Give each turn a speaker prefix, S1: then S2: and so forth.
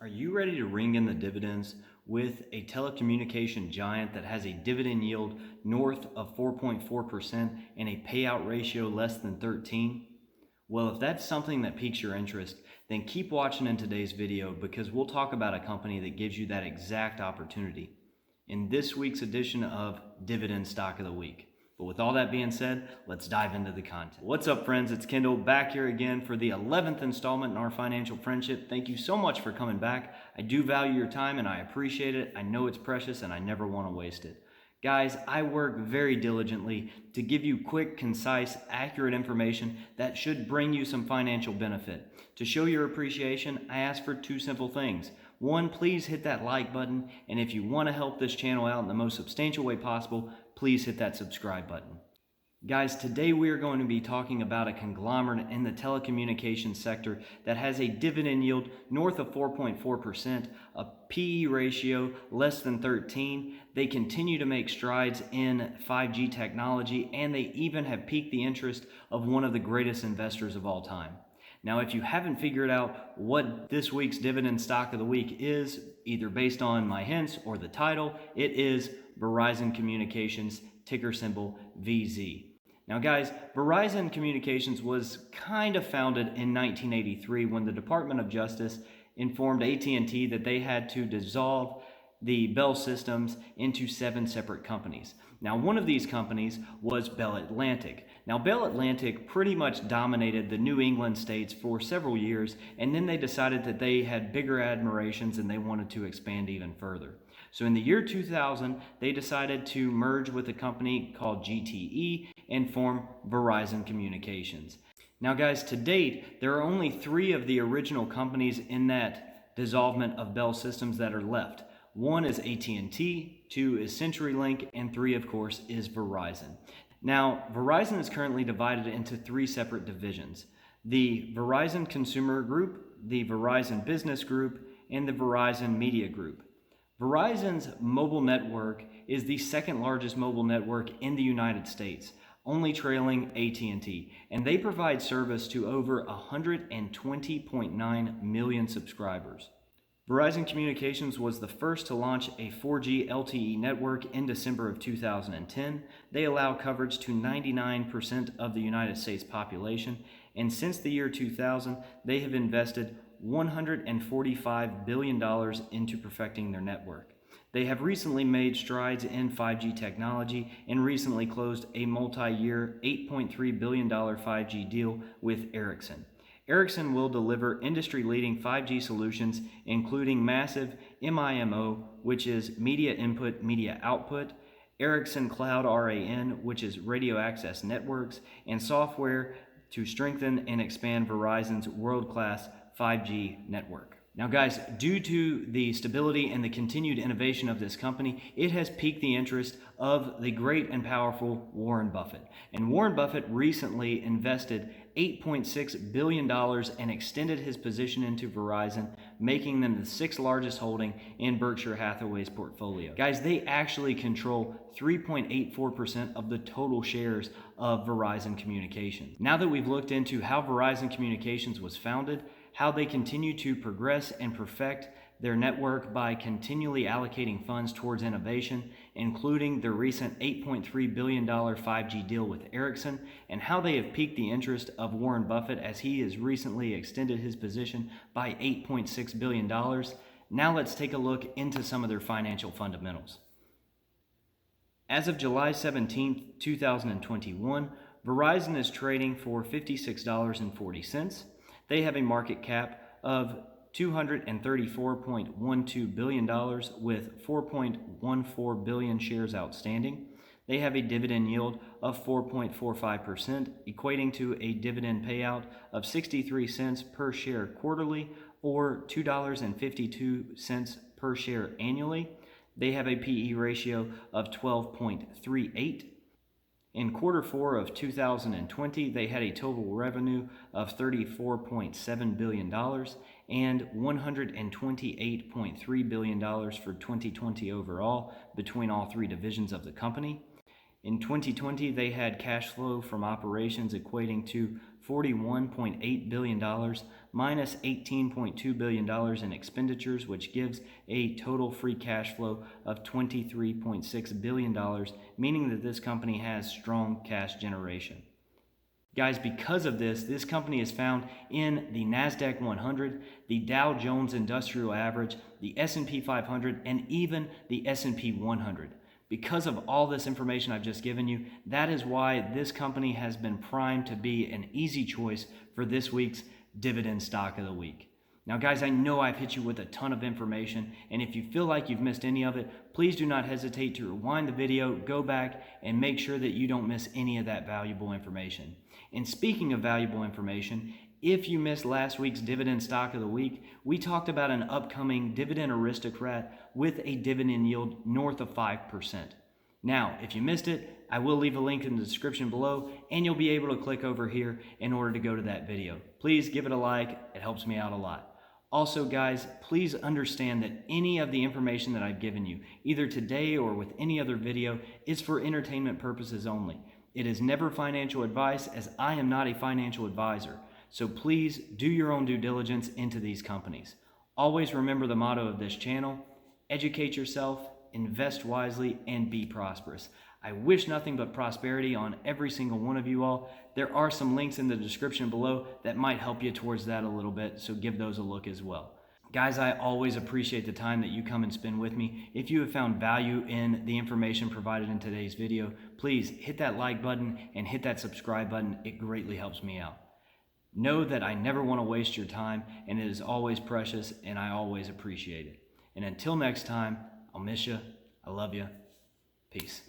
S1: Are you ready to ring in the dividends with a telecommunication giant that has a dividend yield north of 4.4% and a payout ratio less than 13? Well, if that's something that piques your interest, then keep watching in today's video because we'll talk about a company that gives you that exact opportunity in this week's edition of Dividend Stock of the Week. But with all that being said, let's dive into the content. What's up, friends? It's Kendall back here again for the 11th installment in our financial friendship. Thank you so much for coming back. I do value your time and I appreciate it. I know it's precious and I never want to waste it. Guys, I work very diligently to give you quick, concise, accurate information that should bring you some financial benefit. To show your appreciation, I ask for two simple things. One, please hit that like button, and if you want to help this channel out in the most substantial way possible, please hit that subscribe button. Guys, today we are going to be talking about a conglomerate in the telecommunications sector that has a dividend yield north of 4.4%, a PE ratio less than 13. They continue to make strides in 5G technology, and they even have piqued the interest of one of the greatest investors of all time. Now, if you haven't figured out what this week's dividend stock of the week is, either based on my hints or the title, it is Verizon Communications, ticker symbol VZ. Now guys, Verizon Communications was kind of founded in 1983 when the Department of Justice informed AT&T that they had to dissolve the Bell systems into 7 separate companies. Now, one of these companies was Bell Atlantic. Now, Bell Atlantic pretty much dominated the New England states for several years, and then they decided that they had bigger admirations and they wanted to expand even further. So in the year 2000, they decided to merge with a company called GTE and form Verizon Communications. Now guys, to date, there are only 3 of the original companies in that dissolvement of Bell systems that are left. 1 is AT&T, 2 is CenturyLink, and 3, of course, is Verizon. Now, Verizon is currently divided into 3 separate divisions: the Verizon Consumer Group, the Verizon Business Group, and the Verizon Media Group. Verizon's mobile network is the second largest mobile network in the United States, only trailing AT&T, and they provide service to over 120.9 million subscribers. Verizon Communications was the first to launch a 4G LTE network in December of 2010. They allow coverage to 99% of the United States population, and since the year 2000, they have invested $145 billion into perfecting their network. They have recently made strides in 5G technology and recently closed a multi-year $8.3 billion 5G deal with Ericsson. Ericsson will deliver industry-leading 5G solutions, including massive MIMO, which is media input, media output, Ericsson Cloud RAN, which is radio access networks, and software to strengthen and expand Verizon's world-class 5G network. Now guys, due to the stability and the continued innovation of this company, it has piqued the interest of the great and powerful Warren Buffett. And Warren Buffett recently invested $8.6 billion and extended his position into Verizon, making them the 6th largest holding in Berkshire Hathaway's portfolio. Guys, they actually control 3.84% of the total shares of Verizon Communications. Now that we've looked into how Verizon Communications was founded, how they continue to progress and perfect their network by continually allocating funds towards innovation, including the recent $8.3 billion 5G deal with Ericsson, and how they have piqued the interest of Warren Buffett as he has recently extended his position by $8.6 billion. Now let's take a look into some of their financial fundamentals. As of July 17, 2021, Verizon is trading for $56.40. They have a market cap of $234.12 billion with 4.14 billion shares outstanding. They have a dividend yield of 4.45%, equating to a dividend payout of 63 cents per share quarterly or $2.52 per share annually. They have a PE ratio of 12.38. In quarter 4 of 2020, they had a total revenue of $34.7 billion and $128.3 billion for 2020 overall between all 3 divisions of the company. In 2020, they had cash flow from operations equating to $41.8 billion, minus $18.2 billion in expenditures, which gives a total free cash flow of $23.6 billion, meaning that this company has strong cash generation. Guys, because of this, this company is found in the NASDAQ 100, the Dow Jones Industrial Average, the S&P 500, and even the S&P 100. Because of all this information I've just given you, that is why this company has been primed to be an easy choice for this week's Dividend Stock of the Week. Now guys, I know I've hit you with a ton of information, and if you feel like you've missed any of it, please do not hesitate to rewind the video, go back, and make sure that you don't miss any of that valuable information. And speaking of valuable information, if you missed last week's Dividend Stock of the Week, we talked about an upcoming Dividend Aristocrat with a dividend yield north of 5%. Now, if you missed it, I will leave a link in the description below, and you'll be able to click over here in order to go to that video. Please give it a like, it helps me out a lot. Also guys, please understand that any of the information that I've given you, either today or with any other video, is for entertainment purposes only. It is never financial advice, as I am not a financial advisor. So please do your own due diligence into these companies. Always remember the motto of this channel: educate yourself, invest wisely, and be prosperous. I wish nothing but prosperity on every single one of you all. There are some links in the description below that might help you towards that a little bit, so give those a look as well. Guys, I always appreciate the time that you come and spend with me. If you have found value in the information provided in today's video, please hit that like button and hit that subscribe button. It greatly helps me out. Know that I never want to waste your time, and it is always precious, and I always appreciate it. And until next time, I'll miss you. I love you. Peace.